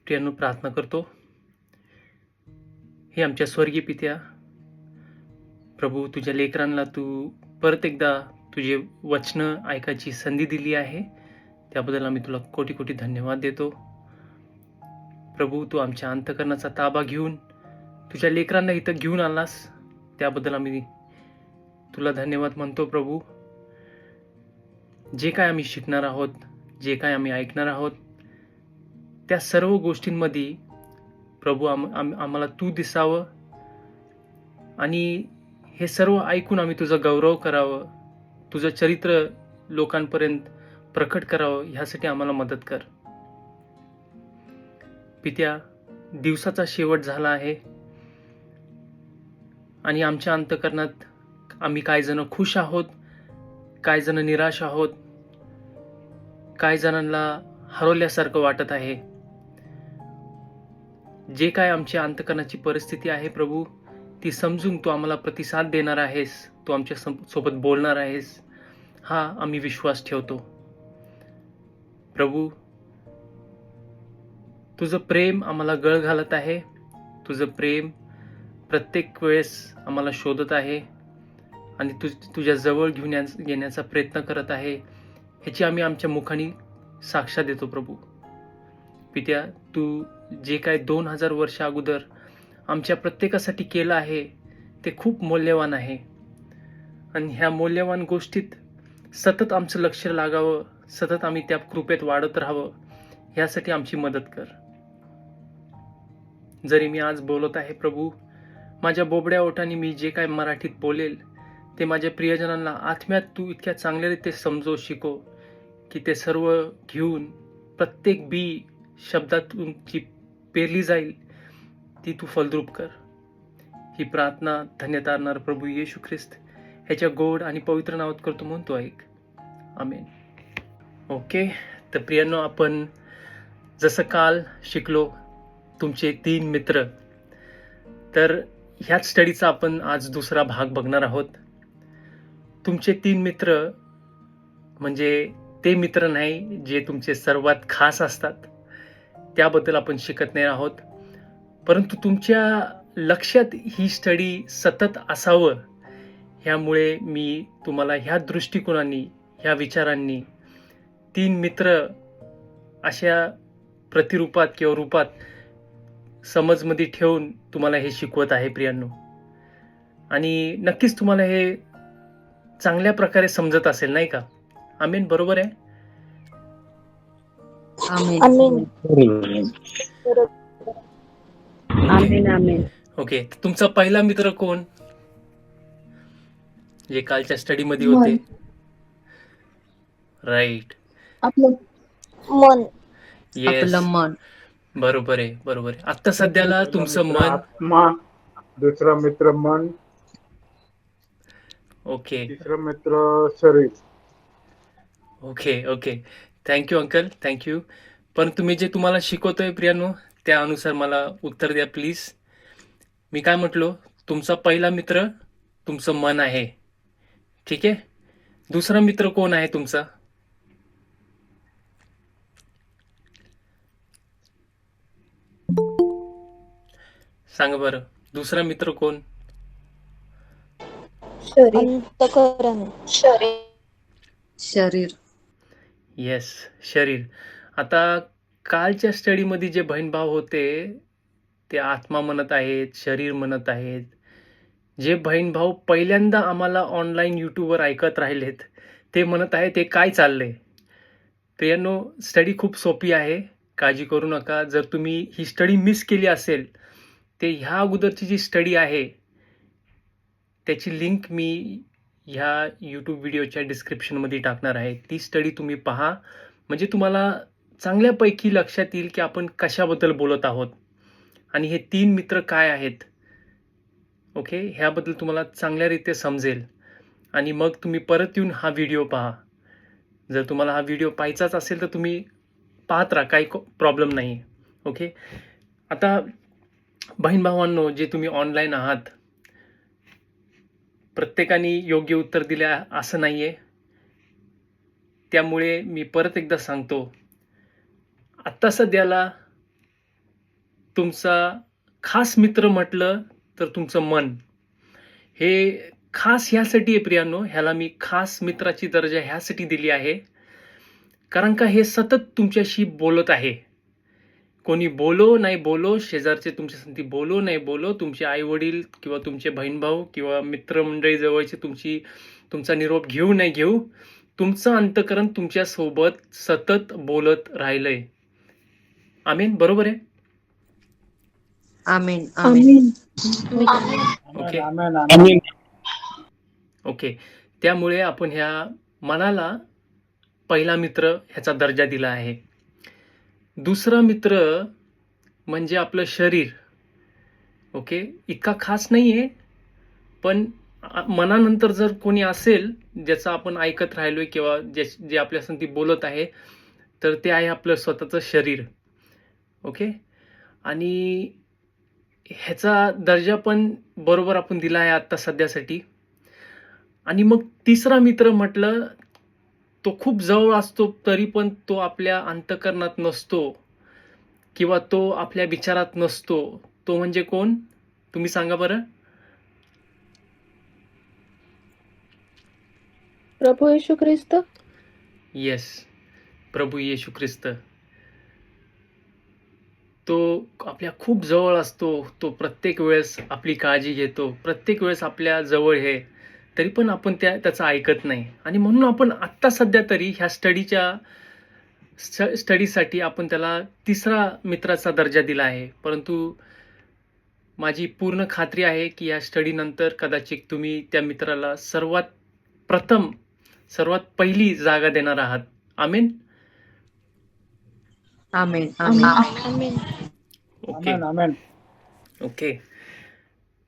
प्रियांनो प्रार्थना करतो. हे आमच्या स्वर्गीय पित्या, प्रभू तुझ्या लेकरांना तू परत एकदा तुझे वचनं ऐकायची संधी दिली आहे, त्याबद्दल आम्ही तुला कोटी कोटी धन्यवाद देतो. प्रभू तू आमच्या अंतःकरणाचा ताबा घेऊन तुझ्या लेकरांना इथं घेऊन आलास, त्याबद्दल आम्ही तुला धन्यवाद म्हणतो. प्रभू जे काय आम्ही शिकणार आहोत, जे काय आम्ही ऐकणार आहोत, त्या सर्व गोष्टींमध्ये प्रभू आम्हाला तू दिसावं आणि हे सर्व ऐकून आम्ही तुझं गौरव करावं, तुझं चरित्र लोकांपर्यंत प्रकट करावं, ह्यासाठी आम्हाला मदत कर. पित्या, दिवसाचा शेवट झाला आहे आणि आमच्या अंतःकरणात आम्ही काही जण खुश आहोत, काही जण निराश आहोत, काही जणांना हरवल्यासारखं वाटत आहे. जे काय आमच्या अंतःकरणाची परिस्थिती आहे प्रभू, ती समजून तू आम्हाला प्रतिसाद देणार आहेस, तू आमच्या सोबत बोलणार आहेस, हा आम्ही विश्वास ठेवतो. प्रभू तुझं प्रेम आम्हाला गळ घालत आहे, तुझं प्रेम प्रत्येक वेळेस आम्हाला शोधत आहे आणि तुझ्या जवळ घेऊन येण्याचा प्रयत्न करत आहे, ह्याची आम्ही आमच्या मुखाने साक्ष देतो. प्रभू पित्या, तू जे काय 2000 वर्ष अगोदर आमच्या प्रत्येकासाठी केलं आहे ते खूप मौल्यवान आहे आणि ह्या मौल्यवान गोष्टीत सतत आमचं लक्ष लागावं, सतत आम्ही त्या कृपेत वाढत राहावं, ह्यासाठी आमची मदत कर. जरी मी आज बोलत आहे प्रभू, माझ्या बोबड्या ओठाने मी जे काय मराठीत बोलेल ते माझ्या प्रियजनांना आत्म्यात तू इतक्या चांगल्यारीत्या समजव शिकव की ते सर्व घेऊन प्रत्येक बी शब्दातून जी पेरली जाईल ती तू फलद्रूप कर. ही प्रार्थना धन्यतारणार प्रभू येशू ख्रिस्त ह्याच्या गोड आणि पवित्र नावात करतो म्हणतो, ऐक. आमेन. ओके, तर प्रियांनो, आपण जसं काल शिकलो तुमचे 3 मित्र, तर ह्याच स्टडीचा आपण आज दुसरा भाग बघणार आहोत. तुमचे 3 मित्र म्हणजे ते मित्र नाही जे तुमचे सर्वात खास असतात, त्याबद्दल आपण शिकत नाही आहोत, परंतु तुमच्या लक्षात ही स्टडी सतत असावं, ह्यामुळे मी तुम्हाला ह्या दृष्टिकोनाने, ह्या विचारांनी 3 मित्र अशा प्रतिरूपात किंवा रूपात समजमध्ये ठेवून तुम्हाला हे शिकवत आहे प्रियांनो. आणि नक्कीच तुम्हाला हे चांगल्या प्रकारे समजत असेल, नाही का? आमेन, बरोबर आहे? आमेन. आमेन. आमेन. ओके, तुमचा पहिला मित्र कोण जे कालच्या स्टडी मध्ये होते? राईट, आपलं मन. येस, आपलं मन. बरोबर आहे, बरोबर आहे. आता सध्याला तुमचं मन, आत्मा, दुसरा मित्र मन, ओके तिसरा मित्र शरीर. Okay okay, thank you uncle, thank you. पण तुम्ही जे तुम्हाला शिकवतोय प्रियांनो, त्यानुसार मला उत्तर द्या प्लीज. मी काय म्हटलो? तुमचा पहिला मित्र तुमचं मन आहे, ठीक आहे? दुसरा मित्र कोण आहे तुमचा? सांगा बरं, दुसरा मित्र कोण? अंतःकरण. शरीर. येस, शरीर. आता कालच्या स्टडीमध्ये जे बहीणभाव होते ते आत्मा म्हणत आहेत, शरीर म्हणत आहेत. जे बहीणभाऊ पहिल्यांदा आम्हाला ऑनलाईन यूट्यूबवर ऐकत राहिलेत ते म्हणत आहेत हे काय चाललंय. प्रियांनो, स्टडी खूप सोपी आहे, काळजी करू नका. जर तुम्ही ही स्टडी मिस केली असेल ते ह्या अगोदरची जी स्टडी आहे त्याची लिंक मी ह्या यूट्यूब व्हिडिओच्या डिस्क्रिप्शनमध्ये टाकणार आहे. ती स्टडी तुम्ही पहा, म्हणजे तुम्हाला चांगल्यापैकी लक्षात येईल की आपण कशाबद्दल बोलत आहोत आणि हे 3 मित्र काय आहेत. ओके, ह्याबद्दल तुम्हाला चांगल्यारीत्या समजेल आणि मग तुम्ही परत येऊन हा व्हिडिओ पहा. जर तुम्हाला हा व्हिडिओ पाहायचाच असेल तर तुम्ही पाहत राहा, काही प्रॉब्लेम नाही. ओके, आता बहीण भावांनो, जे तुम्ही ऑनलाईन आहात, प्रत्येकाने योग्य उत्तर दिले असं नाहीये, त्यामुळे मी परत एकदा सांगतो, आत्ता सध्याला तुमचा खास मित्र म्हटलं तर तुमचं मन. हे खास ह्यासाठी आहे प्रियांनो, ह्याला मी खास मित्राची दर्जा ह्यासाठी दिली आहे, कारण का हे सतत तुमच्याशी बोलत आहे. कोणी बोलो नाही बोलो, शेजारचे तुमच्यासाठी बोलो नाही बोलो, तुमचे आई वडील किंवा तुमचे बहीण भाऊ किंवा मित्रमंडळी जवळचे तुमचा निरोप घेऊ नाही घेऊ, तुमचं अंतःकरण तुमच्या सोबत सतत बोलत राहिलंय. आमीन, बरोबर आहे? आमेन आमेन ओके. आमेन आमेन ओके. त्यामुळे आपण ह्या मनाला पहिला मित्र ह्याचा दर्जा दिला आहे. दुसरा मित्र म्हणजे आपलं शरीर. ओके, इतका खास नाहीये, पण मनानंतर जर कोणी असेल ज्याचं आपण ऐकत राहिलोय किंवा जे आपल्यासाठी बोलत आहे, तर ते आहे आपलं स्वतःचं शरीर. ओके, आणि ह्याचा दर्जा पण बरोबर आपण दिला आहे आता सध्यासाठी. आणि मग तिसरा मित्र म्हटलं, तो खूप जवळ असतो तरी पण तो आपल्या अंतःकरणात नसतो किंवा तो आपल्या विचारात नसतो. तो म्हणजे कोण? तुम्ही सांगा बरं. प्रभू येशू ख्रिस्त. येस, प्रभू येशू ख्रिस्त. तो आपल्या खूप जवळ असतो. तो प्रत्येक वेळेस आपली काळजी घेतो, प्रत्येक वेळेस आपल्या जवळ आहे, तरी पण आपण त्याचं ऐकत नाही. आणि म्हणून आपण आत्ता सध्या तरी ह्या स्टडीसाठी आपण त्याला तिसरा मित्राचा दर्जा दिला आहे. परंतु माझी पूर्ण खात्री आहे की या स्टडीनंतर कदाचित तुम्ही त्या मित्राला सर्वात पहिली जागा देणार आहात. आमेन. आमेन आमेन आमेन. ओके. आमेन आमेन ओके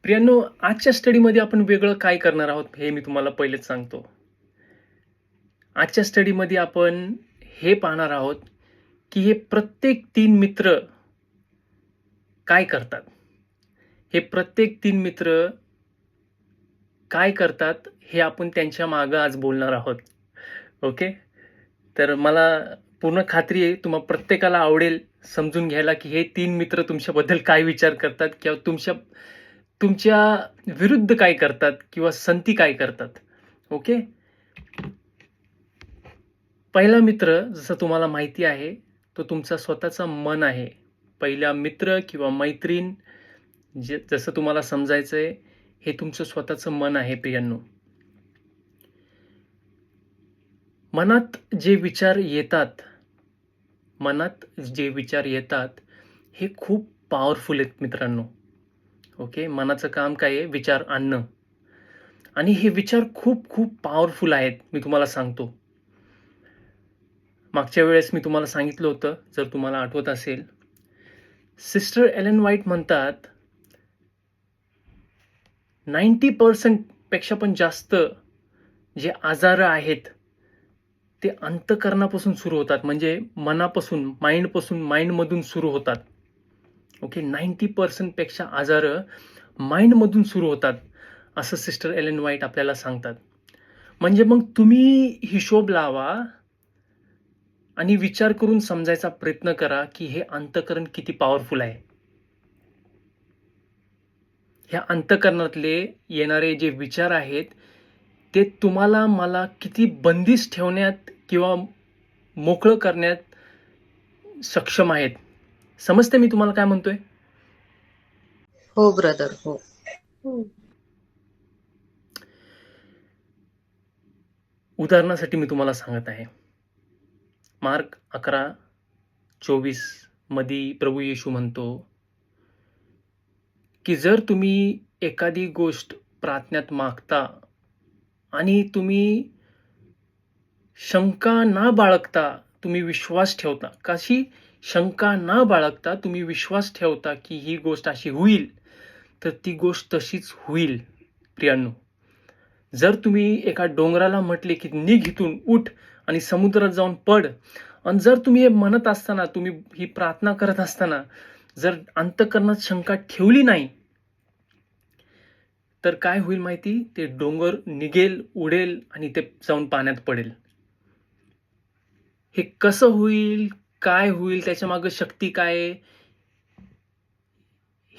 प्रियांनो, आजच्या स्टडीमध्ये आपण वेगळं काय करणार आहोत हे मी तुम्हाला पहिलेच सांगतो. आजच्या स्टडीमध्ये आपण हे पाहणार आहोत की हे प्रत्येक 3 मित्र काय करतात. हे प्रत्येक 3 मित्र काय करतात हे आपण त्यांच्या मागं आज बोलणार आहोत. ओके, तर मला पूर्ण खात्री आहे तुम्हा प्रत्येकाला आवडेल समजून घ्यायला की हे 3 मित्र तुमच्याबद्दल काय विचार करतात किंवा तुमच्या विरुद्ध काय करतात किंवा संती काय करतात. ओके, पहिला मित्र जसं तुम्हाला माहिती आहे तो तुमचा स्वतःचा मन आहे. पहिला मित्र किंवा मैत्रीण जसं तुम्हाला समजायचंय, हे तुमचं स्वतःचं मन आहे प्रियांनो. मनात जे विचार येतात हे खूप पॉवरफुल आहेत मित्रांनो. ओके, मनाचं काम काय आहे? विचार आणणं. आणि हे विचार खूप खूप पॉवरफुल आहेत, मी तुम्हाला सांगतो. मागच्या वेळेस मी तुम्हाला सांगितलं होतं, जर तुम्हाला आठवत असेल, सिस्टर एलन व्हाईट म्हणतात 90% पेक्षा पण जास्त जे आजार आहेत ते अंतःकरणापासून सुरू होतात, म्हणजे मनापासून, माइंडमधून सुरू होतात. ओके, 90% पेक्षा आजार माइंडमधून सुरू होतात, असं सिस्टर एलन व्हाईट आपल्याला सांगतात. म्हणजे मग तुम्ही हिशोब लावा आणि विचार करून समजायचा प्रयत्न करा की हे अंतःकरण किती पॉवरफुल आहे. ह्या अंतःकरणातले येणारे जे विचार आहेत ते तुम्हाला मला किती बंदिश ठेवण्यात किंवा मोकळं करण्यात सक्षम आहेत. समजते मी तुम्हाला काय म्हणतोय? हो ब्रदर हो. उदाहरणासाठी मी तुम्हाला सांगत आहे. मार्क 11:24 मध्ये प्रभू येशू म्हणतो की जर तुम्ही एखादी गोष्ट प्रार्थनेत मागता आणि तुम्ही शंका न बाळगता तुम्ही विश्वास ठेवता, कशी शंका न बाळगता तुम्ही विश्वास ठेवता की ही गोष्ट अशी होईल, तर ती गोष्ट तशीच होईल. प्रियांनो, जर तुम्ही एका डोंगराला म्हटले की निघ इथून, उठ आणि समुद्रात जाऊन पड, आणि जर तुम्ही हे म्हणत असताना, तुम्ही ही प्रार्थना करत असताना जर अंतःकरणात शंका ठेवली नाही, तर काय होईल माहिती? ते डोंगर निघेल, उडेल आणि ते जाऊन पाण्यात पडेल. हे कसं होईल, काय होईल, त्याच्या मागे शक्ती काय आहे,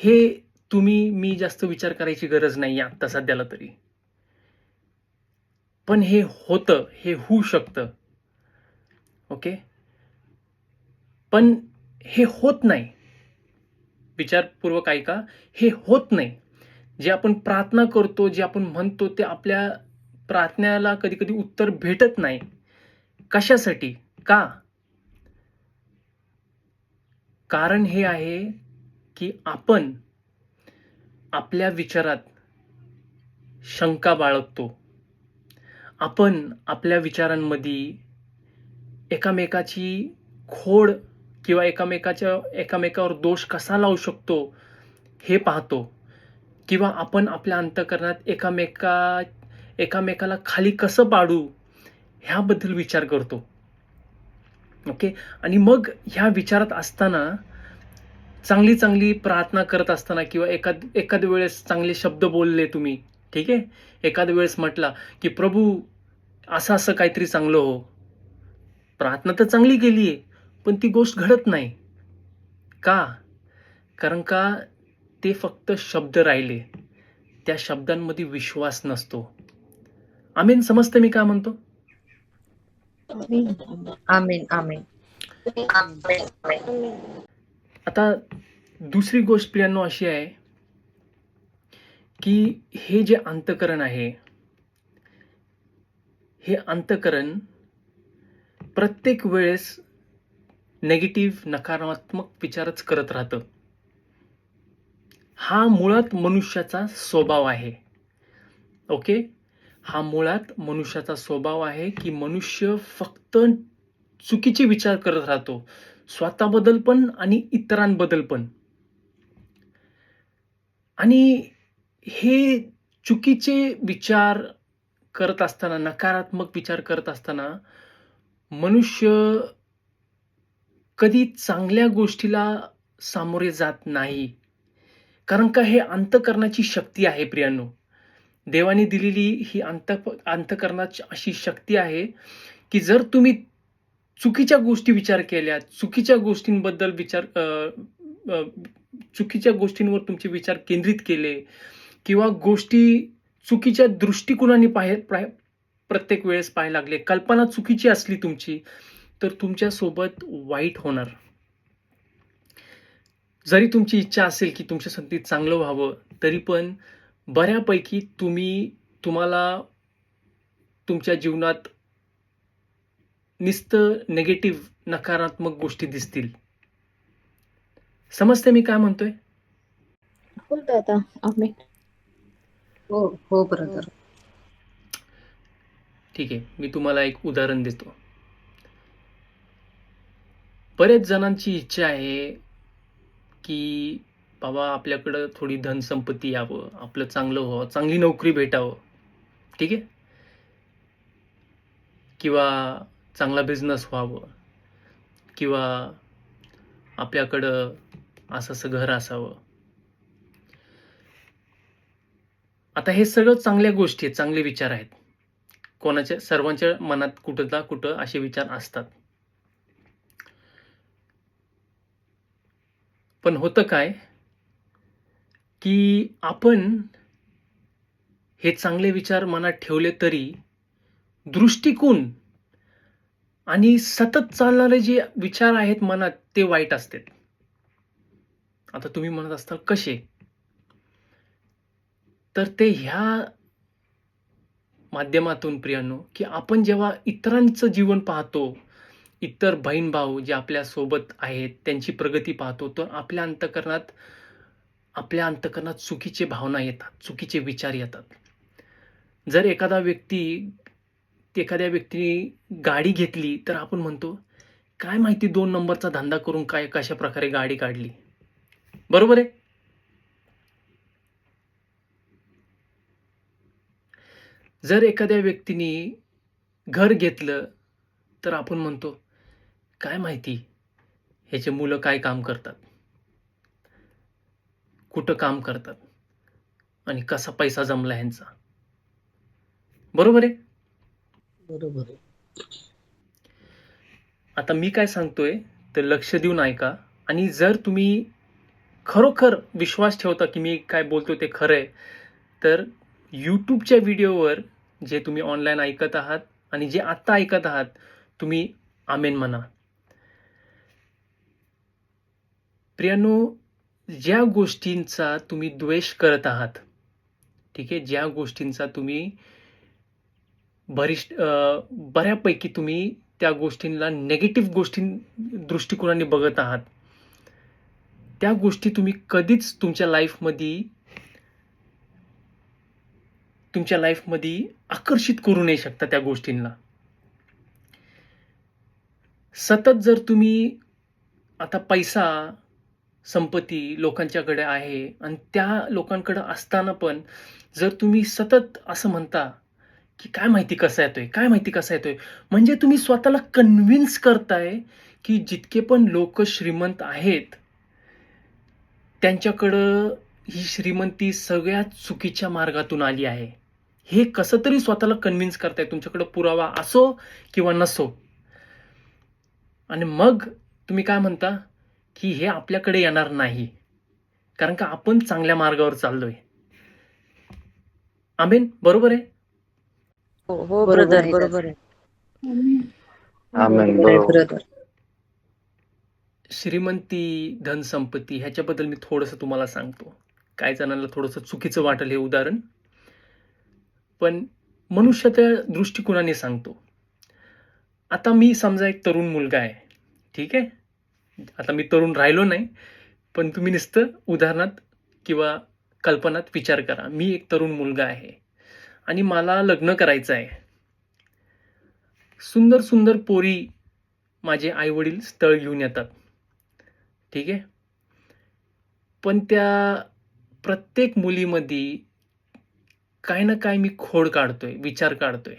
हे मी जास्त विचार करायची गरज नाही आत्ता सध्याला तरी. पण हे होतं, हे होऊ शकतं. ओके. पण हे होत नाही. विचारपूर्वक ऐका. हे होत नाही. जे आपण प्रार्थना करतो, जे आपण म्हणतो, ते आपल्या प्रार्थनेला कधी-कधी उत्तर भेटत नाही. कशासाठी? का? कारण हे आहे, की आपण आपल्या विचारात शंका बाळगतो. आपण आपल्या विचारांमध्ये एकामेकाची खोड किंवा एकामेकावर दोष कसा लावू शकतो हे पाहतो, किंवा आपण आपल्या अंतःकरणात एकामेकाला खाली कसं पाडू ह्याबद्दल विचार करतो. ओके. आणि मग ह्या विचारात असताना चांगली प्रार्थना करत असताना किंवा एखाद वेळेस चांगले शब्द बोलले तुम्ही, ठीक आहे, एखाद वेळेस म्हटला की प्रभू असं काहीतरी चांगलं हो. प्रार्थना तर चांगली केलीये, पण ती गोष्ट घडत नाही. का? कारण का ते फक्त शब्द राहिले. त्या शब्दांमध्ये विश्वास नसतो. आमीन. समजतं मी काय म्हणतो? आमीन. आमीन आमीन. आता दुसरी गोष्ट प्रियांनो अशी आहे, की हे जे अंतःकरण आहे, हे अंतःकरण प्रत्येक वेळेस नेगेटिव्ह, नकारात्मक विचारच करत राहतं. हा मुळात मनुष्याचा स्वभाव आहे. ओके. हा मुळात मनुष्याचा स्वभाव आहे, की मनुष्य फक्त चुकीचे विचार करत राहतो. स्वतःबद्दल पण आणि इतरांबद्दल पण. आणि हे चुकीचे विचार करत असताना, नकारात्मक विचार करत असताना मनुष्य कधी चांगल्या गोष्टीला सामोरे जात नाही. कारण का हे अंतःकरणाची शक्ती आहे प्रियांनो. देवाने दिलेली ही अंतःकरणाची अशी शक्ती आहे, की जर तुम्ही चुकीच्या गोष्टी विचार केल्या, चुकीच्या गोष्टींबद्दल चुकीच्या गोष्टींवर तुमचे विचार केंद्रित केले, किंवा गोष्टी चुकीच्या दृष्टिकोनाने प्रत्येक वेळेस पाहायला लागले, कल्पना चुकीची असली तुमची, तर तुमच्या सोबत वाईट होणार. जरी तुमची इच्छा असेल की तुमच्या संगतीत चांगलं व्हावं, तरी पण बऱ्यापैकी तुम्हाला तुमच्या जीवनात नुसतं निगेटिव्ह, नकारात्मक गोष्टी दिसतील. समजते मी काय म्हणतोय? हो दादा. आमीन. हो हो ब्रदर. ठीक आहे. मी तुम्हाला एक उदाहरण देतो. बरेच जणांची इच्छा आहे की बाबा आपल्याकडं थोडी धनसंपत्ती यावं, आपलं चांगलं व्हावं, चांगली नोकरी भेटावं, ठीक आहे, किंवा चांगला बिझनेस व्हावं, किंवा आपल्याकडं असं घर असावं. आता हे सगळं चांगल्या गोष्टी आहेत, चांगले विचार आहेत. सर्वांच्या मनात कुठं ना कुठं असे विचार असतात. पण होतं काय, की आपण हे चांगले विचार मनात ठेवले तरी दृष्टिकोन आणि सतत चालणारे जे विचार आहेत मनात ते वाईट असतात. आता तुम्ही म्हणत असताल कसे? तर ते ह्या माध्यमातून प्रियांनो, की आपण जेव्हा इतरांचं जीवन पाहतो, इतर बहीण भाऊ जे आपल्या सोबत आहेत त्यांची प्रगती पाहतो, तर आपल्या अंतःकरणात चुकीचे भावना येतात, चुकीचे विचार येतात. जर एखाद्या व्यक्तीने गाडी घेतली, तर आपण म्हणतो काय माहिती 2 नंबरचा धंदा करून कशा प्रकारे गाडी काढली. बरोबर आहे? जर एखाद्या व्यक्तीने घर घेतलं, तर आपण म्हणतो काय माहिती ह्याचे मुलं काय काम करतात, कुठं काम करतात आणि कसा पैसा जमला ह्यांचा. बरोबर आहे? बरोबर आहे. आता मी काय सांगतोय तर लक्ष देऊन ऐका. आणि जर तुम्ही खरोखर विश्वास ठेवता की मी काय बोलतो ते खरं आहे, तर यूट्यूबच्या व्हिडिओवर जे तुम्ही ऑनलाईन ऐकत आहात आणि जे आत्ता ऐकत आहात, तुम्ही आमेन म्हणा. प्रियानो, ज्या गोष्टींचा तुम्ही द्वेष करत आहात, ठीक आहे, ज्या गोष्टींचा तुम्ही बऱ्यापैकी तुम्ही त्या गोष्टींना निगेटिव्ह दृष्टिकोनाने बघत आहात, त्या गोष्टी तुम्ही कधीच तुमच्या लाईफमध्ये आकर्षित करू नाही शकता त्या गोष्टींना. सतत जर तुम्ही आता पैसा, संपत्ती लोकांच्याकडे आहे आणि त्या लोकांकडे असताना पण जर तुम्ही सतत असं म्हणता की काय माहिती कसा येतोय, म्हणजे तुम्ही स्वतःला कन्व्हिन्स करताय की जितके पण लोक श्रीमंत आहेत त्यांच्याकडं ही श्रीमंती सगळ्यात चुकीच्या मार्गातून आली आहे. हे कसं तरी स्वतःला कन्व्हिन्स करताय, तुमच्याकडे पुरावा असो किंवा नसो. आणि मग तुम्ही काय म्हणता की हे आपल्याकडे येणार नाही, कारण का आपण चांगल्या मार्गावर चाललोय. आमेन, बरोबर आहे? हो ब्रदर, बरोबर आहे. आमेन. बरोबर आहे बरोबर. ब्रदर. श्रीमंती, धनसंपत्ती ह्याच्याबद्दल मी थोडंसं तुम्हाला सांगतो. काही जणांना थोडंसं चुकीचं वाटेल हे उदाहरण, पण मनुष्याच्या दृष्टिकोनाने सांगतो. आता मी समजा एक तरुण मुलगा आहे, ठीक आहे. आता मी तरुण राहिलो नाही, पण तुम्ही नुसतं उदाहरणात किंवा कल्पनात विचार करा. मी एक तरुण मुलगा आहे आणि मला लग्न करायचं आहे. सुंदर सुंदर पोरी माझे आई वडील स्थळ घेऊन येतात, ठीक आहे. पण त्या प्रत्येक मुलीमध्ये काय ना काय मी खोड काढतोय, विचार काढतोय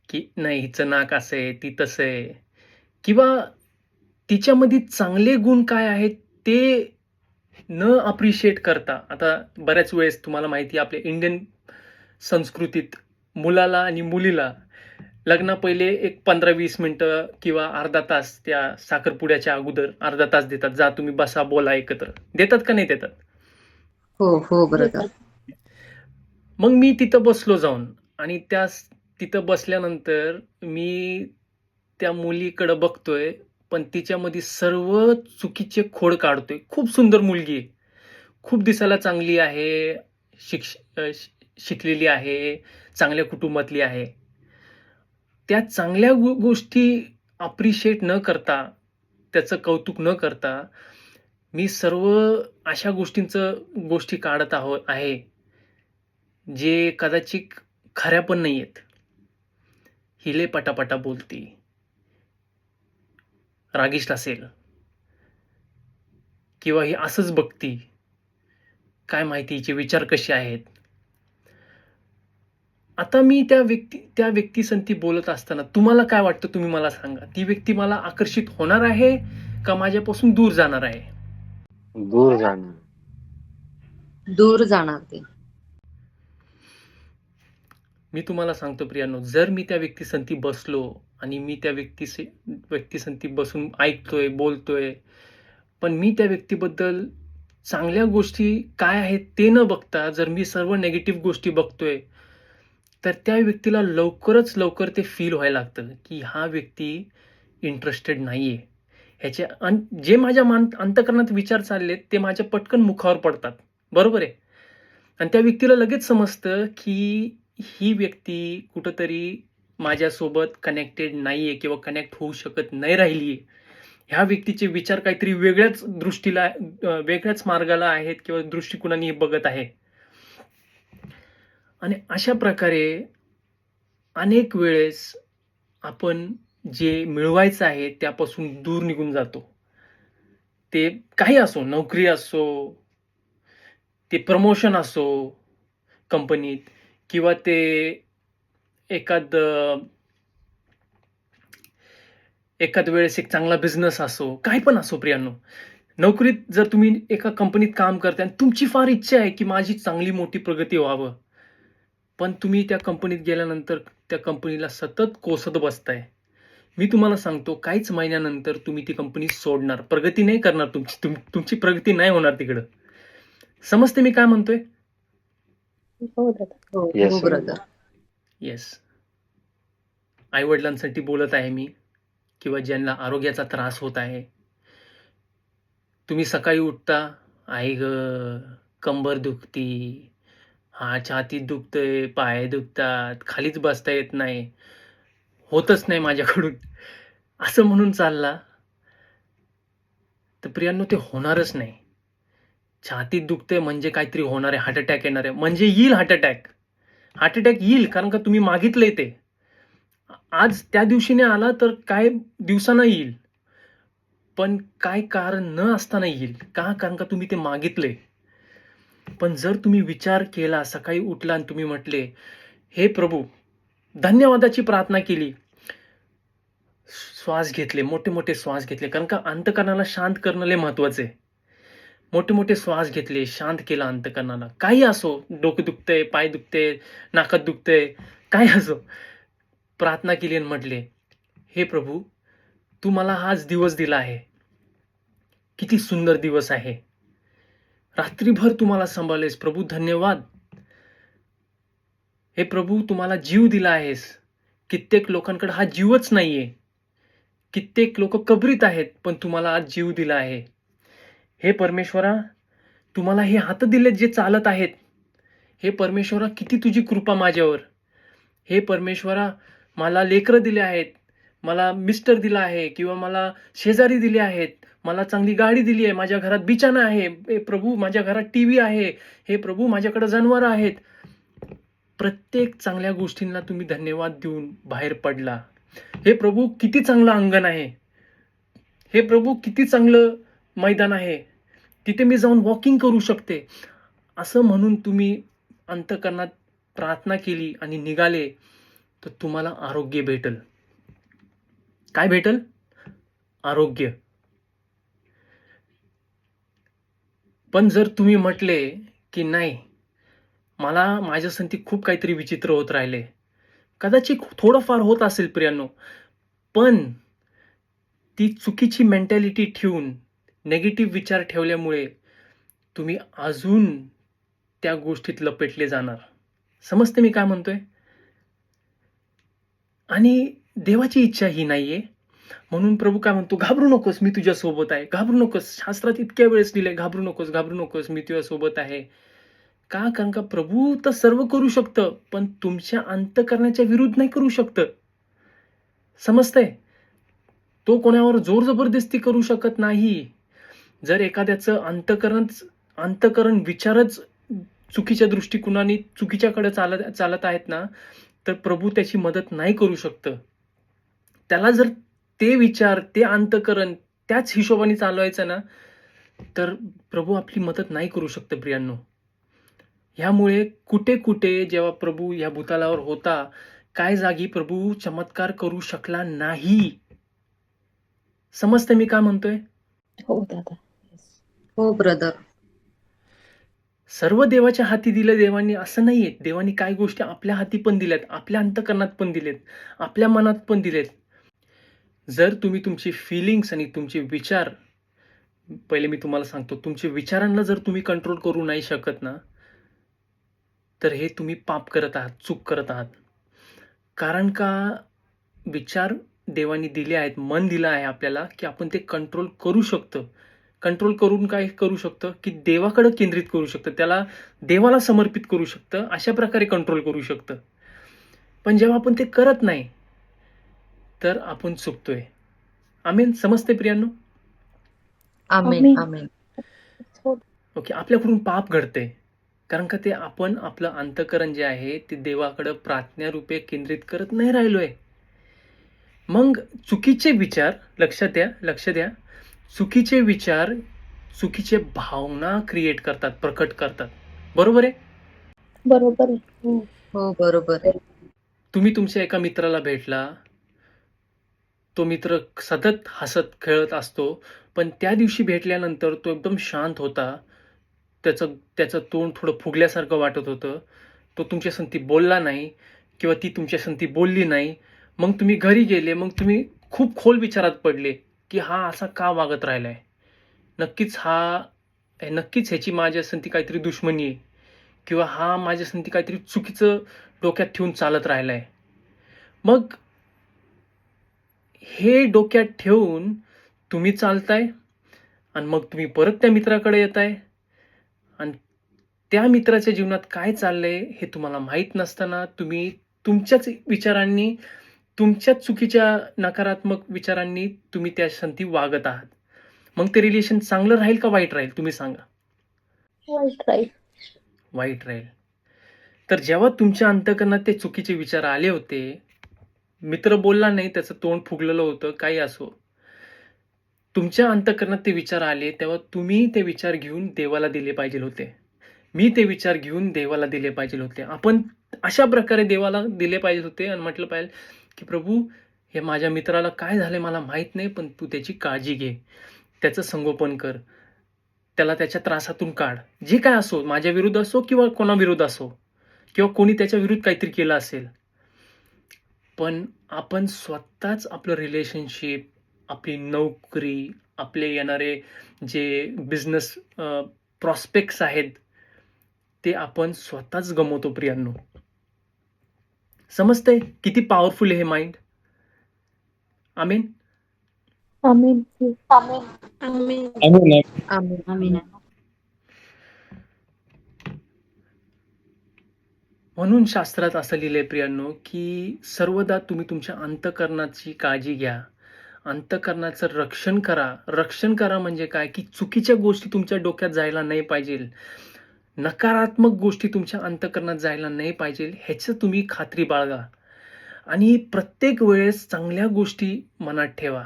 की नाही हिचं नाक असं आहे, ती तसं आहे, किंवा तिच्यामध्ये चांगले गुण काय आहेत ते न अप्रिशिएट करता. आता बऱ्याच वेळेस तुम्हाला माहिती आहे आपल्या इंडियन संस्कृतीत मुलाला आणि मुलीला लग्ना पहिले एक 15-20 मिनिटं किंवा अर्धा तास त्या साखरपुड्याच्या अगोदर अर्धा तास देतात. जा तुम्ही बसा, बोला एकत्र. देतात का नाही देतात? हो ब्रदर. मग मी तिथं बसलो जाऊन आणि तिथं बसल्यानंतर मी त्या मुलीकडे बघतोय, पण तिच्यामध्ये सर्व चुकीचे खोड काढतोय. खूप सुंदर मुलगी आहे, खूप दिसायला चांगली आहे, शिकलेली आहे, चांगल्या कुटुंबातली आहे. त्या चांगल्या गोष्टी अप्रिशिएट न करता, त्याचं कौतुक न करता, मी सर्व अशा गोष्टी काढत आहे जे कदाचित खऱ्या पण नाही आहेत. हिले पटापटा बोलती, रागिष्ट असेल, किंवा ही असंच बघती, काय माहिती हिचे विचार कसे आहेत. आता मी त्या व्यक्तीसंती बोलत असताना तुम्हाला काय वाटतं, तुम्ही मला सांगा. ती व्यक्ती मला आकर्षित होणार आहे का माझ्यापासून दूर जाणार आहे? दूर जाणार. दूर जाणार ते. मी तुम्हाला सांगतो प्रियानो, जर मी त्या व्यक्तीसंती बसलो आणि मी त्या व्यक्तीसंती बसून ऐकतोय, बोलतोय, पण मी त्या व्यक्तीबद्दल चांगल्या गोष्टी काय आहेत ते न बघता जर मी सर्व नेगेटिव्ह गोष्टी बघतोय, तर त्या व्यक्तीला लवकरच लवकर ते फील व्हायला लागतं की हा व्यक्ती इंटरेस्टेड नाहीये. जे माझ्या अंतःकरणात विचार चाललेत ते माझ्या पटकन मुखावर पडतात, बरोबर आहे. आणि त्या व्यक्तीला लगेच समजतं की ही व्यक्ती कुठंतरी माझ्यासोबत कनेक्टेड नाहीये किंवा कनेक्ट होऊ शकत नाही राहिलीये. ह्या व्यक्तीचे विचार काहीतरी वेगळ्याच मार्गाला आहेत किंवा दृष्टिकोनाने बघत आहे. आणि अशा प्रकारे अनेक वेळेस आपण जे मिळवायचं आहे त्यापासून दूर निघून जातो. ते काही असो, नोकरी असो, ते प्रमोशन असो कंपनीत, किंवा ते एखाद वेळेस एक चांगला बिझनेस असो, काही पण असो प्रियांनो. नोकरीत जर तुम्ही एका कंपनीत काम करताय आणि तुमची फार इच्छा आहे की माझी चांगली मोठी प्रगती व्हावं, पण तुम्ही त्या कंपनीत गेल्यानंतर त्या कंपनीला सतत कोसत बसताय. मी तुम्हाला सांगतो काहीच महिन्यानंतर तुम्ही ती कंपनी सोडणार, प्रगती नाही करणार, तुमची प्रगती नाही होणार तिकडं. समजते मी काय म्हणतोय? हो दादा. हो Yes, हो sir. ब्रदर. येस, आई वडिलांसाठी बोलत आहे मी, किंवा ज्यांना आरोग्याचा त्रास होत आहे. तुम्ही सकाळी उठता, आई ग कंबर दुखती, हा छातीत दुखतंय, पाय दुखतात, खालीच बसता येत नाही, होतच नाही माझ्याकडून, असं म्हणून चालला तर प्रियांनो ते होणारच नाही. छातीत दुखतंय म्हणजे काहीतरी होणार आहे, हार्ट अटॅक येणार आहे, म्हणजे येईल हार्ट अटॅक. हार्ट अटॅक येईल कारण का तुम्ही मागितलंय ते. आज त्या दिवशी नाही आला तर काय दिवसानं येईल, पण काय कारण न असताना येईल. का? कारण का तुम्ही ते मागितले. पण जर तुम्ही विचार केला, सकाळी उठला आणि तुम्ही म्हटले, हे प्रभू, धन्यवादाची प्रार्थना केली, श्वास घेतले, मोठे मोठे श्वास घेतले, कारण का अंतकरणाला शांत करणं लय महत्वाचं आहे. मोठे मोठे श्वास घेतले, शांत केला अंतकरणाला. काही असो, डोकं दुखतंय, पाय दुखतंय, नाकात दुखतंय, काय असो, प्रार्थना केली आणि म्हटले, हे प्रभू, तू मला हाच दिवस दिला आहे, किती सुंदर दिवस आहे, रात्रीभर तुम्हाला सांभाळलेस प्रभू, धन्यवाद. हे प्रभू, तुम्हाला जीव दिला आहेस, कित्येक लोकांकडे हा जीवच नाहीये, कित्येक लोक कबरीत आहेत, पण तुम्हाला आज जीव दिला आहे. हे परमेश्वरा, तुम्हाला हे हात दिलेत जे चालत आहेत, हे परमेश्वरा, किती तुझी कृपा माझ्यावर. हे परमेश्वरा, मला लेकरं दिले आहेत, मला मिस्टर दिला आहे, किंवा मला शेजारी दिले आहेत, मला चांगली गाडी दिली आहे, माझ्या घरात बिछाना आहे, हे प्रभू, माझ्या घरात टीव्ही आहे, हे प्रभू, माझ्याकडे जनावरं आहेत. प्रत्येक चांगल्या गोष्टींना तुम्ही धन्यवाद देऊन बाहेर पडला. हे प्रभू, किती चांगलं अंगण आहे, हे प्रभू, किती चांगलं मैदान आहे, तिथे मी जाऊन वॉकिंग करू शकते, असं म्हणून तुम्ही अंतकरणात प्रार्थना केली आणि निघाले, तर तुम्हाला आरोग्य भेटल. काय भेटल? आरोग्य. पण जर तुम्ही म्हटले की नाही, मला माझ्या संगती खूप काहीतरी विचित्र होत राहिले, कदाचित थोडंफार होत असेल प्रियांनो, पण ती चुकीची मेंटॅलिटी ठेवून, नेगेटिव्ह विचार ठेवल्यामुळे तुम्ही अजून त्या गोष्टीत लपेटले जाणार. समजते मी काय म्हणतोय? आणि देवाची इच्छा ही नाहीये. म्हणून प्रभू काय म्हणतो, घाबरू नकोस, मी तुझ्या सोबत आहे, घाबरू नकोस. शास्त्रात इतक्या वेळेस दिले, घाबरू नकोस, घाबरू नकोस, मी तुझ्या सोबत आहे. का? कारण का प्रभू तर सर्व करू शकतं, पण तुमच्या अंतकरणाच्या विरुद्ध नाही करू शकतं. समजतंय? तो कोणावर जोर जबरदस्ती करू शकत नाही. जर एखाद्याचं अंतकरण विचारच चुकीच्या दृष्टिकोनाने चुकीच्याकडे चालत आहेत ना, तर प्रभू त्याची मदत नाही करू शकत. त्याला जर ते विचार, ते अंतकरण त्याच हिशोबाने चालवायचं ना, तर प्रभू आपली मदत नाही करू शकत प्रियांनो. ह्यामुळे कुठे कुठे जेव्हा प्रभू या भूतालावर होता, काय जागी प्रभू चमत्कार करू शकला नाही. समजते मी काय म्हणतोय? हो दादा. Yes. हो ब्रदर. सर्व देवाच्या हाती दिलं देवानी असं नाहीये. देवानी काही गोष्टी आपल्या हाती पण दिल्यात, आपल्या अंतकरणात पण दिलेत, आपल्या मनात पण दिलेत. जर तुम्ही तुमची फिलिंग्स आणि तुमचे विचार, पहिले मी तुम्हाला सांगतो, तुमच्या विचारांना जर तुम्ही कंट्रोल करू नाही शकत ना, तर हे तुम्ही पाप करत आहात, चूक करत आहात. कारण का विचार देवानी दिले आहेत, मन दिलं आहे आपल्याला, की आपण ते कंट्रोल करू शकतो. कंट्रोल करून काय करू शकतं, की देवाकडे केंद्रित करू शकतं, त्याला देवाला समर्पित करू शकतं, अशा प्रकारे कंट्रोल करू शकतं. पण जेव्हा आपण ते करत नाही, तर आपण चुकतोय. आमेन. समजते प्रियांनो? आमेन आमेन. आमेन. हो. ओके, आपल्याकडून पाप घडते, कारण का ते आपण आपलं अंतकरण जे आहे ते देवाकडे प्रार्थनारूपे केंद्रित करत नाही राहिलोय. मग चुकीचे विचार, लक्ष द्या, चुकीचे विचार चुकीचे भावना क्रिएट करतात, प्रकट करतात. बरोबर आहे? बरोबर आहे. हो. हो बरोबर आहे. तुम्ही तुमच्या एका मित्राला भेटला, तो मित्र सतत हसत खेळत असतो, पण त्या दिवशी भेटल्यानंतर तो एकदम शांत होता, त्याचं तोंड थोडं फुगल्यासारखं वाटत होतं, तो तुमच्या संगती बोलला नाही, किंवा ती तुमच्या संगती बोलली नाही. मग तुम्ही घरी गेले, मग तुम्ही खूप खोल विचारात पडले की हा असा का वागत राहिलाय. नक्कीच ह्याची माझ्या संगती काहीतरी दुश्मनी आहे किंवा हा माझ्या संगती काहीतरी चुकीचं डोक्यात ठेवून चालत राहिलाय. मग हे डोक्यात ठेवून तुम्ही चालताय आणि मग तुम्ही परत त्या मित्राकडे येताय आणि त्या मित्राच्या जीवनात काय चाललंय हे तुम्हाला माहीत नसताना तुम्ही तुमच्याच विचारांनी, तुमच्याच चुकीच्या नकारात्मक विचारांनी तुम्ही त्या संगती वागत आहात. मग ते रिलेशन चांगलं राहील का वाईट राहील तुम्ही सांगा? वाईट राहील. वाईट राहील. तर जेव्हा तुमच्या अंतःकरणात ते चुकीचे विचार आले होते, मित्र बोलला नाही, त्याचं तोंड फुगलेलं होतं, काही असो. तुमच्या अंतःकरणात ते विचार आले तेव्हा तुम्ही ते विचार घेऊन देवाला दिले पाहिजे होते. मी ते विचार घेऊन देवाला दिले पाहिजे होते. आपण अशा प्रकारे देवाला दिले पाहिजे होते आणि म्हटलं पाहिजे की प्रभू, हे माझ्या मित्राला काय झालंय मला माहित नाही, पण तू त्याची काळजी घे, त्याचं संगोपन कर, त्याला त्याच्या त्रासातून काढ. जे काय असो, माझ्या विरुद्ध असो किंवा कोणाविरुद्ध असो, किंवा कोणी त्याच्या विरुद्ध काहीतरी केलं असेल, पण आपण स्वतःच आपलं रिलेशनशिप, आपली नोकरी, आपले येणारे जे बिझनेस प्रॉस्पेक्ट्स आहेत ते आपण स्वतःच गमवतो प्रियांनो. समजतंय किती पॉवरफुल आहे हे माइंड? आमेन. आमेन. आम्ही म्हणून शास्त्रात असं लिहिलंय प्रियांनो की सर्वदा तुम्ही तुमच्या अंतःकरणाची काळजी घ्या, अंतःकरणाचं रक्षण करा. म्हणजे काय की चुकीच्या गोष्टी तुमच्या डोक्यात जायला नाही पाहिजे, नकारात्मक गोष्टी तुमच्या अंतःकरणात जायला नाही पाहिजे, ह्याचं तुम्ही खात्री बाळगा. आणि प्रत्येक वेळेस चांगल्या गोष्टी मनात ठेवा,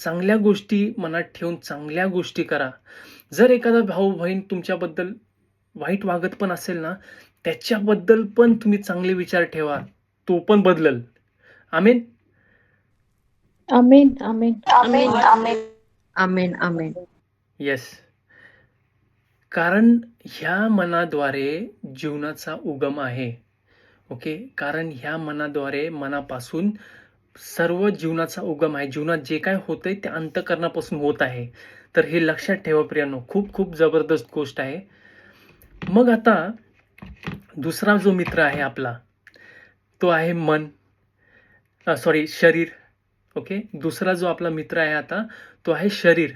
चांगल्या गोष्टी मनात ठेवून चांगल्या गोष्टी करा. जर एखादा भाऊ बहीण तुमच्याबद्दल वाईट वागत पण असेल ना, त्याच्याबद्दल पण तुम्ही चांगले विचार ठेवा, तो पण बदलल. आमेन. आमेन. आमेन. आमेन. येस. कारण ह्या मनाद्वारे जीवनाचा उगम आहे. ओके, कारण ह्या मनाद्वारे, मनापासून सर्व जीवनाचा उगम आहे. जीवनात जे काय होतंय ते अंतःकरणापासून होत आहे. तर हे लक्षात ठेवा प्रियांनो, खूप खूप जबरदस्त गोष्ट आहे. मग आता दुसरा जो मित्र आहे आपला, तो आहे शरीर. ओके, दुसरा जो आपला मित्र आहे आता, तो आहे शरीर.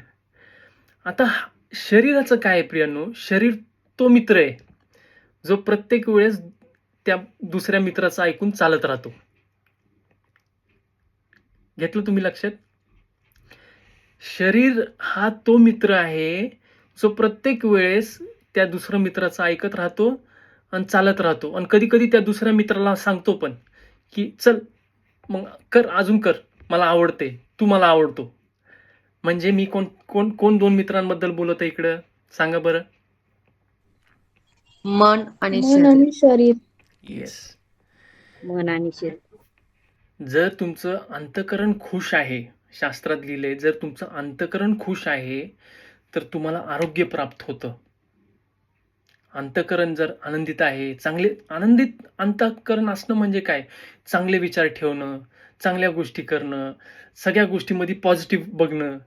आता शरीराचं काय आहे प्रियांनो? शरीर तो मित्र आहे जो प्रत्येक वेळेस त्या दुसऱ्या मित्राचं ऐकून चालत राहतो. घेतलं तुम्ही लक्षात? शरीर हा तो मित्र आहे जो प्रत्येक वेळेस त्या दुसऱ्या मित्राचं ऐकत राहतो आणि चालत राहतो, आणि कधी कधी त्या दुसऱ्या मित्राला सांगतो पण की चल मग कर, अजून कर, मला आवडते, तू मला आवडतो. म्हणजे मी कोण कोण कोण दोन मित्रांबद्दल बोलत आहे इकडं सांगा बरं? मन आणि मन शरीर. आणि शरीर. येस. मन आणि शरीर. जर तुमचं अंतःकरण खुश आहे, शास्त्रात लिहिलंय, जर तुमचं अंतःकरण खुश आहे तर तुम्हाला आरोग्य प्राप्त होतं. अंतःकरण जर आनंदित आहे, आनंदित अंतःकरण असणं म्हणजे काय? चांगले विचार ठेवणं, चांगल्या गोष्टी करणं, सगळ्या गोष्टींमध्ये पॉझिटिव्ह बघणं,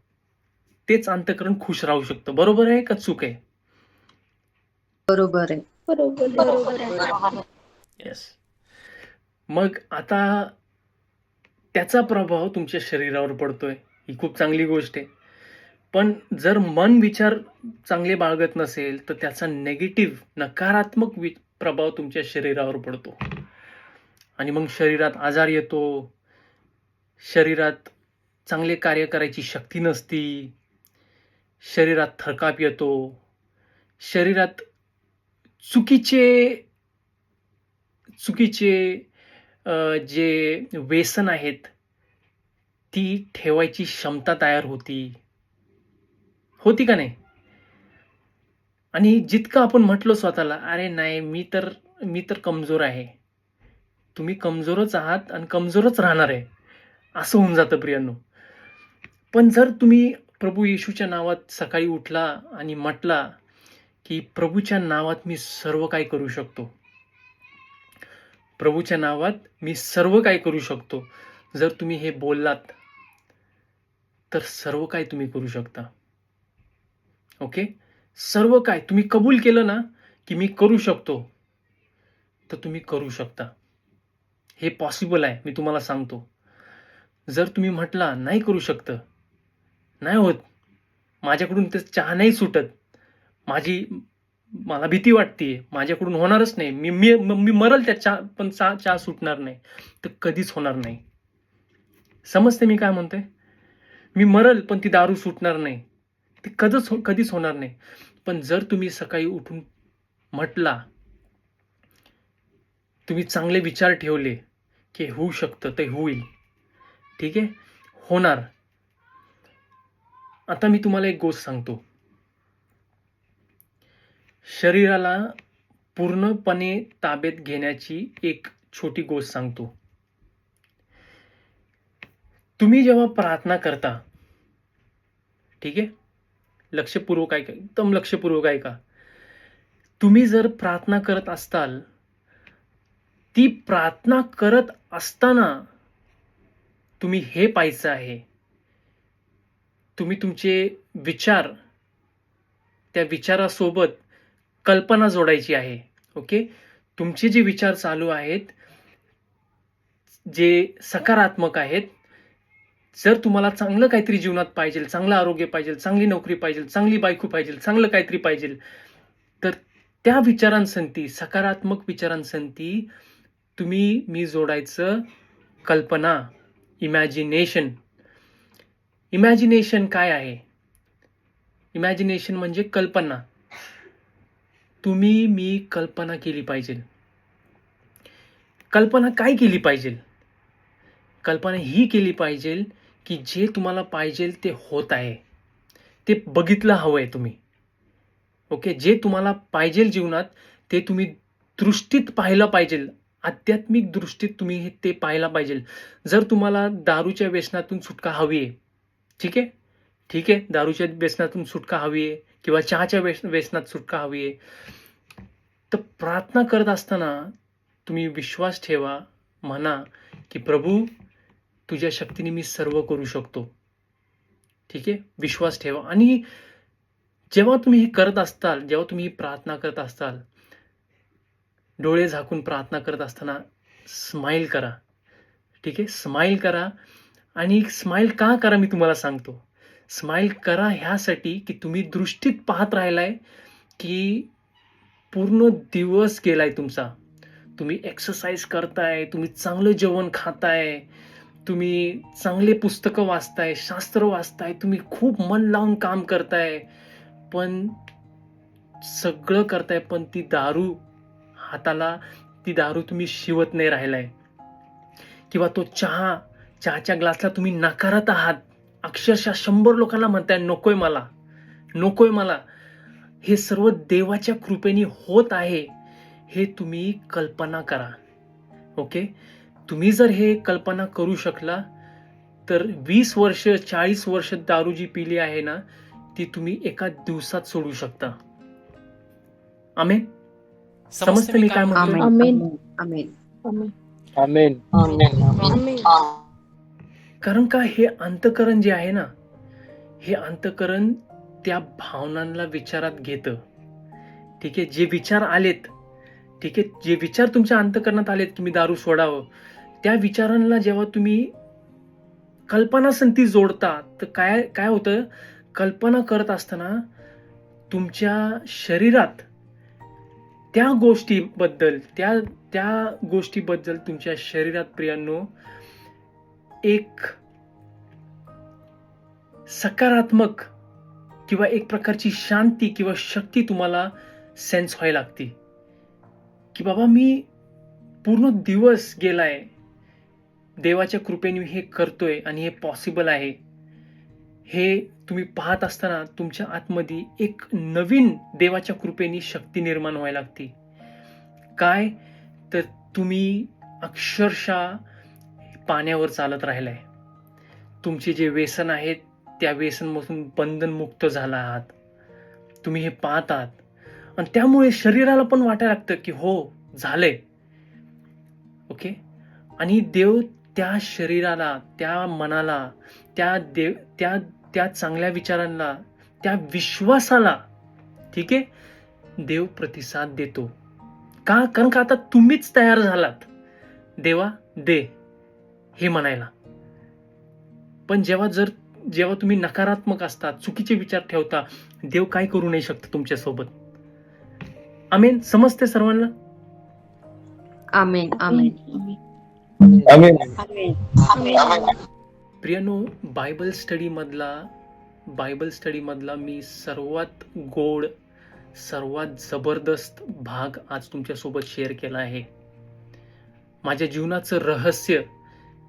तेच अंतःकरण खुश राहू शकतं. बरोबर आहे का चूक आहे? बरोबर आहे. बरोबर. येस. मग आता त्याचा प्रभाव तुमच्या शरीरावर पडतोय, ही खूप चांगली गोष्ट आहे. पण जर मन विचार चांगले बाळगत नसेल तर त्याचा नकारात्मक प्रभाव तुमच्या शरीरावर पडतो, आणि मग शरीरात आजार येतो, शरीरात चांगले कार्य करायची शक्ती नसती, शरीरात थकाप येतो, शरीरात चुकीचे जे व्यसन आहेत ती ठेवायची क्षमता तयार होती का नाही? आणि जितकं आपण म्हटलं स्वतःला, अरे नाही, मी तर कमजोर आहे, तुम्ही कमजोरच आहात आणि कमजोरच राहणार आहे, असं होऊन जातं प्रियांनो. पण जर तुम्ही प्रभू येशूच्या नावात सकाळी उठला आणि म्हटला की प्रभूच्या नावात मी सर्व काही करू शकतो, प्रभूच्या नावात मी सर्व काही करू शकतो, जर तुम्ही हे बोललात तर सर्व काही तुम्ही करू शकता. ओके, सर्व काय तुम्ही कबूल केलं ना की मी करू शकतो, तर तुम्ही करू शकता. हे पॉसिबल आहे, मी तुम्हाला सांगतो. जर तुम्ही म्हटला नाही करू शकत, नाही होत, माझ्याकडून ते चहा नाही सुटत, मला भीती वाटतेय, माझ्याकडून होणारच नाही, मी मी मी मरल त्या चहा, पण चहा सुटणार नाही, तर कधीच होणार नाही. समजते मी काय म्हणतोय? मी मरल पण ती दारू सुटणार नाही, ते कधीच होणार नाही. पण जर तुम्ही सकाळी उठून म्हटला, तुम्ही चांगले विचार ठेवले की होऊ शकतं, ते होईल. ठीक आहे, होणार. आता मी तुम्हाला एक गोष्ट सांगतो. शरीराला पूर्णपणे ताब्यात घेण्याची एक छोटी गोष्ट सांगतो. तुम्ही जेव्हा प्रार्थना करता, ठीक आहे, लक्षपूर्वक ऐका, एकदम लक्षपूर्वक ऐका. तुम्ही जर प्रार्थना करत असताल, ती प्रार्थना करत असताना तुम्ही हे पाहायचं आहे, तुम्ही तुमचे विचार, त्या विचारासोबत कल्पना जोडायची आहे. ओके, तुमचे जे विचार चालू आहेत, जे सकारात्मक आहेत, जर तुम्हाला चांगलं काहीतरी जीवनात पाहिजे, चांगलं आरोग्य पाहिजे, चांगली नोकरी पाहिजे, चांगली बायको पाहिजे, चांगलं काहीतरी पाहिजे, तर त्या विचारांसंती, सकारात्मक विचारांसंती मी जोडायचं कल्पना, इमॅजिनेशन. इमॅजिनेशन काय आहे? इमॅजिनेशन म्हणजे कल्पना. मी कल्पना केली पाहिजे. कल्पना काय केली पाहिजे? कल्पना ही केली पाहिजे की जे तुम्हाला पाहिजे ते होत आहे, ते बघितलं हवंय तुम्ही. ओके, जे तुम्हाला पाहिजे जीवनात, ते तुम्ही दृष्टीत पाहिलं पाहिजे, आध्यात्मिक दृष्टीत तुम्ही ते पाहायला पाहिजे. जर तुम्हाला दारूच्या व्यसनातून सुटका हवी आहे, ठीक आहे, दारूच्या व्यसनातून सुटका हवी आहे किंवा चहाच्या व्यसनात सुटका हवी आहे, तर प्रार्थना करत असताना तुम्ही विश्वास ठेवा, म्हणा की प्रभू, तुझ्या शक्तीने मी सर्व करू शकतो. ठीक आहे, विश्वास ठेवा. आणि जेव्हा तुम्ही हे करत असताल, जेव्हा तुम्ही प्रार्थना करत असताल, डोळे झाकून प्रार्थना करत असताना स्माईल करा. ठीक आहे, स्माईल करा. आणि स्माईल का करा मी तुम्हाला सांगतो. स्माईल करा ह्यासाठी की तुम्ही दृष्टीत पाहत राहिलाय की पूर्ण दिवस गेलाय तुमचा, तुम्ही एक्सरसाइज करताय, तुम्ही चांगलं जेवण खाताय, तुम्ही चांगले पुस्तकं वाचताय, शास्त्र वाचताय, तुम्ही खूप मन लावून काम करताय, पण सगळं करताय, पण ती दारू हाताला, ती दारू तुम्ही शिवत नाही राहिलाय, किंवा तो चहाच्या ग्लासला तुम्ही नाकारत आहात. अक्षरशः 100 लोकांना म्हणताय नकोय मला. हे सर्व देवाच्या कृपेने होत आहे, हे तुम्ही कल्पना करा. ओके, तुम्ही जर हे कल्पना करू शकला, तर 20 वर्ष 40 वर्ष दारू जी पिली आहे ना, ती तुम्ही एका दिवसात सोडू शकता. आमेन. समजते मी काय म्हणतो? आमेन. आमेन. आमेन. आमेन. आमेन. कारण का, हे अंतःकरण जे आहे ना, हे अंतःकरण त्या भावनांना विचारात घेतं. ठीक आहे, जे विचार आलेत, ठीक आहे, जे विचार तुमच्या अंतःकरणात आलेत की मी दारू सोडावं, त्या विचारांना जेव्हा तुम्ही कल्पनासंती जोडता, तर काय होतं, कल्पना करत असताना तुमच्या शरीरात त्या गोष्टीबद्दल तुमच्या शरीरात, प्रियांनो, एक सकारात्मक किंवा एक प्रकारची शांती किंवा शक्ती तुम्हाला सेन्स व्हायला लागते की बाबा, मी पूर्ण दिवस गेलाय, देवाच्या कृपेने हे करतोय आणि हे पॉसिबल आहे. हे तुम्ही पाहत असताना तुमच्या आतमध्ये एक नवीन देवाच्या कृपेने शक्ती निर्माण व्हायला लागते. काय तर तुम्ही अक्षरशः पाण्यावर चालत राहिलाय. तुमचे जे व्यसन आहेत, त्या व्यसनपासून बंधनमुक्त झाला आहात. तुम्ही हे पाहतात आणि त्यामुळे शरीराला पण वाटायला लागतं की हो, झालंय. ओके, आणि देव त्या शरीराला, त्या मनाला, त्या चांगल्या विचारांना, त्या विश्वासाला, ठीक आहे, देव प्रतिसाद देतो. का? कारण का आता तुम्हीच तयार झालात देवा दे हे म्हणायला. पण जेव्हा तुम्ही नकारात्मक असता, चुकीचे विचार ठेवता, देव काय करू नाही शकत तुमच्यासोबत. आमेन. समजते सर्वांना? आमेन. आमेन. आमेन. प्रियानो, बायबल स्टडी मधला मी सर्वात गोड, सर्वात जबरदस्त भाग आज तुमच्यासोबत शेअर केला आहे. माझ्या जीवनाचं रहस्य,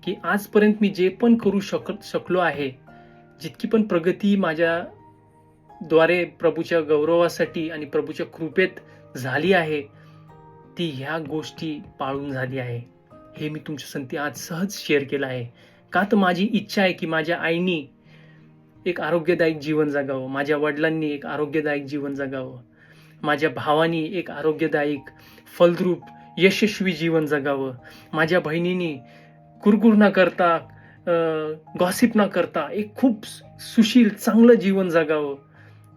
की आजपर्यंत मी जे पण करू शकलो आहे, जितकी पण प्रगती माझ्या द्वारे प्रभूच्या गौरवासाठी आणि प्रभूच्या कृपेत झाली आहे, ती ह्या गोष्टी पाळून झाली आहे. हे मी तुमच्या संगती आज सहज शेअर केलं आहे. का? तर माझी इच्छा आहे की माझ्या आईनी एक आरोग्यदायक जीवन जगावं, माझ्या वडिलांनी एक आरोग्यदायक जीवन जगावं, माझ्या भावानी एक आरोग्यदायक, फलद्रूप, यशस्वी जीवन जगावं, माझ्या बहिणींनी कुरकुर न करता, गॉसिप न करता एक खूप सुशील, चांगलं जीवन जगावं,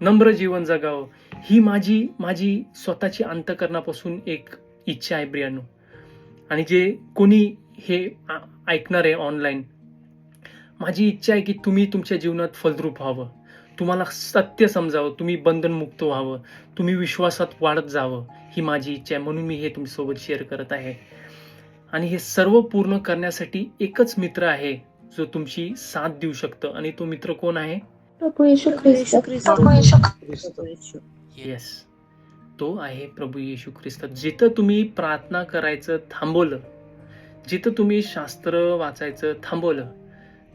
नम्र जीवन जगावं. ही माझी स्वतःची अंतःकरणापासून एक इच्छा आहे प्रियानो. आणि जे कोणी हे ऐकणार आहे ऑनलाईन, माझी इच्छा आहे की तुम्ही तुमच्या जीवनात फलद्रूप व्हावं, तुम्हाला सत्य समजावं, तुम्ही बंधनमुक्त व्हावं, तुम्ही विश्वासात वाढत जावं, ही माझी इच्छा आहे. म्हणून मी हे तुमच्यासोबत शेअर करत आहे. आणि हे सर्व पूर्ण करण्यासाठी एकच मित्र आहे जो तुमची साथ देऊ शकतं. आणि तो मित्र कोण आहे? प्रभू येशू ख्रिस्त. येस, तो आहे प्रभू येशू ख्रिस्त. जिथं तुम्ही प्रार्थना करायचं थांबवलं, जिथं तुम्ही शास्त्र वाचायचं थांबवलं,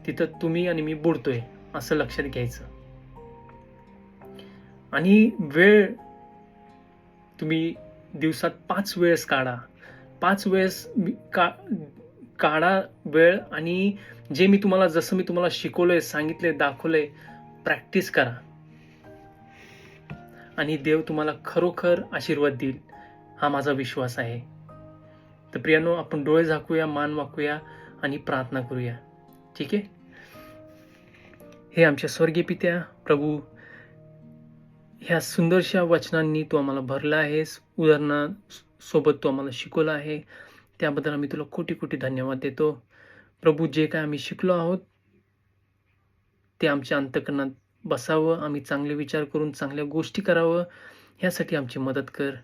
तिथं तुम्ही आणि मी बुडतोय असं लक्षात घ्यायचं. आणि वेळ तुम्ही दिवसात 5 वेळेस काढा, 5 वेळेस काढा वेळ. आणि जे मी तुम्हाला शिकवलंय, सांगितलंय, दाखवलंय, प्रॅक्टिस करा. आणि देव तुम्हाला खरोखर आशीर्वाद देईल, हा माझा विश्वास आहे. तर प्रियानो, आपण डोळे झाकूया, मान वाकूया आणि प्रार्थना करूया. ठीक आहे? हे आमच्या स्वर्गीय पित्या प्रभू, ह्या सुंदरशा वचनांनी तू आम्हाला भरला आहेस, उदाहरणासोबत तू आम्हाला शिकवलं आहे, त्याबद्दल आम्ही तुला कोटी कोटी धन्यवाद देतो. प्रभू, जे काय आम्ही शिकलो आहोत ते आमच्या अंतःकरणात बसावं, आम्ही चांगले विचार करून चांगल्या गोष्टी करावं, ह्यासाठी आमची मदत कर.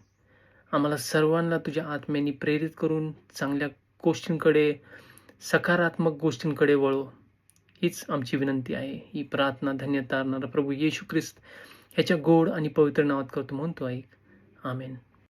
आम्हाला सर्वांना तुझ्या आत्म्याने प्रेरित करून चांगल्या गोष्टींकडे, सकारात्मक गोष्टींकडे वळव, हीच आमची विनंती आहे. ही प्रार्थना धन्य तारणारा प्रभू येशू ख्रिस्त ह्याच्या गोड आणि पवित्र नावात करतो, म्हणतो ऐक. आमेन.